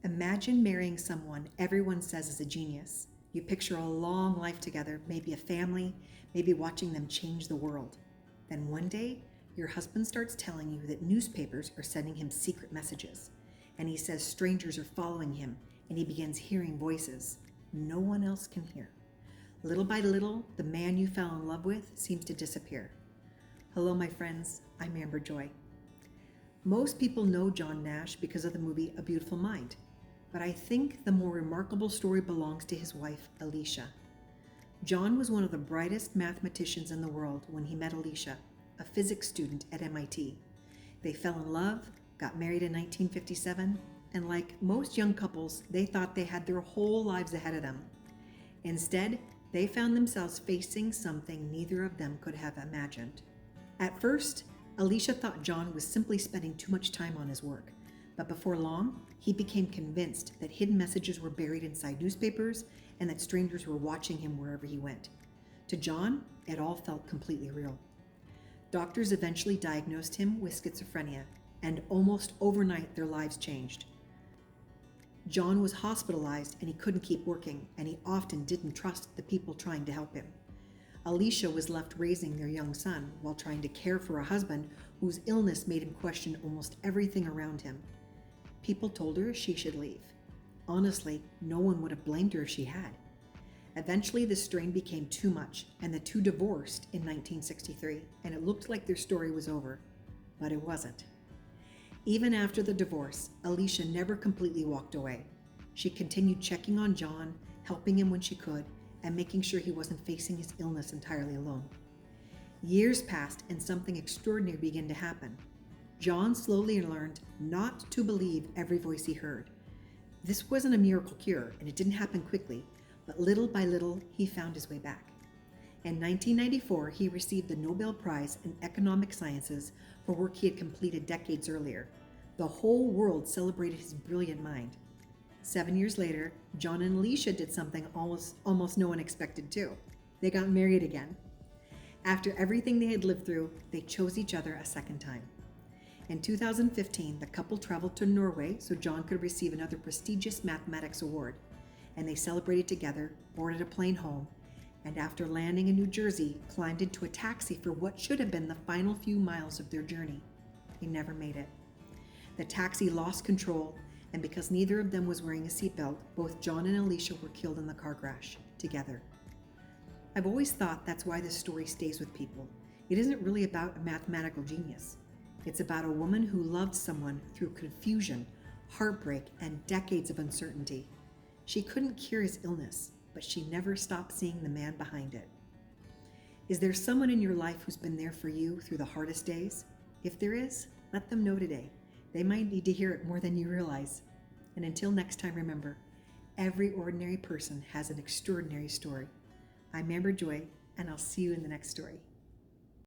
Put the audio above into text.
Imagine marrying someone everyone says is a genius. You picture a long life together, maybe a family, maybe watching them change the world. Then one day, your husband starts telling you that newspapers are sending him secret messages, and he says strangers are following him, and he begins hearing voices no one else can hear. Little by little, the man you fell in love with seems to disappear. Hello, my friends. I'm Amber Joy. Most people know John Nash because of the movie A Beautiful Mind, but I think the more remarkable story belongs to his wife, Alicia. John was one of the brightest mathematicians in the world when he met Alicia, a physics student at MIT. They fell in love, got married in 1957, and like most young couples, they thought they had their whole lives ahead of them. Instead, they found themselves facing something neither of them could have imagined. At first, Alicia thought John was simply spending too much time on his work, but before long, he became convinced that hidden messages were buried inside newspapers and that strangers were watching him wherever he went. To John, it all felt completely real. Doctors eventually diagnosed him with schizophrenia, and almost overnight their lives changed. John was hospitalized and he couldn't keep working, and he often didn't trust the people trying to help him. Alicia was left raising their young son while trying to care for a husband whose illness made him question almost everything around him. People told her she should leave. Honestly, no one would have blamed her if she had. Eventually, the strain became too much, and the two divorced in 1963, and it looked like their story was over, but it wasn't. Even after the divorce, Alicia never completely walked away. She continued checking on John, helping him when she could, and making sure he wasn't facing his illness entirely alone. Years passed and something extraordinary began to happen. John slowly learned not to believe every voice he heard. This wasn't a miracle cure, and it didn't happen quickly, but little by little, he found his way back. In 1994, he received the Nobel Prize in Economic Sciences for work he had completed decades earlier. The whole world celebrated his brilliant mind. 7 years later, John and Alicia did something almost no one expected too. They got married again. After everything they had lived through, they chose each other a second time. In 2015, the couple traveled to Norway so John could receive another prestigious mathematics award, and they celebrated together, boarded a plane home, and after landing in New Jersey, climbed into a taxi for what should have been the final few miles of their journey. They never made it. The taxi lost control, and because neither of them was wearing a seatbelt, both John and Alicia were killed in the car crash, together. I've always thought that's why this story stays with people. It isn't really about a mathematical genius. It's about a woman who loved someone through confusion, heartbreak, and decades of uncertainty. She couldn't cure his illness, but she never stopped seeing the man behind it. Is there someone in your life who's been there for you through the hardest days? If there is, let them know today. They might need to hear it more than you realize. And until next time, remember, every ordinary person has an extraordinary story. I'm Amber Joy, and I'll see you in the next story.